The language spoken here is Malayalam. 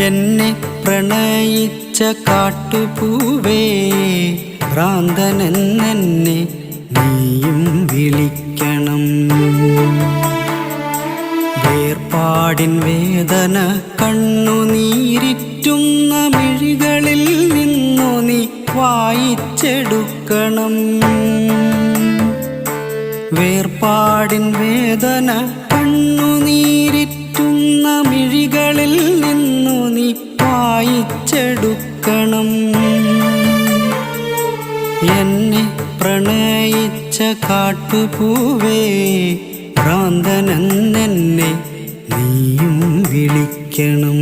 എന്നെ പ്രണയിച്ച കാട്ടുപൂവേ, ഭ്രാന്തനെന്നെ നീയും വിളിക്കണം. വേർപാടിൻ വേദന കണ്ണുനീരിറ്റുന്ന മിഴികളിൽ നിന്നു നീ വായിച്ചെടുക്കണം. വേർപാടിൻ വേദന കണ്ണുനീരിറ്റുന്ന മിഴികളിൽ നിന്നു നീ വായിച്ചെടുക്കണം. എന്നെ പ്രണയിച്ച കാട്ടുപൂവേ, ഭ്രാന്തനെന്നെ നീയും വിളിക്കണം.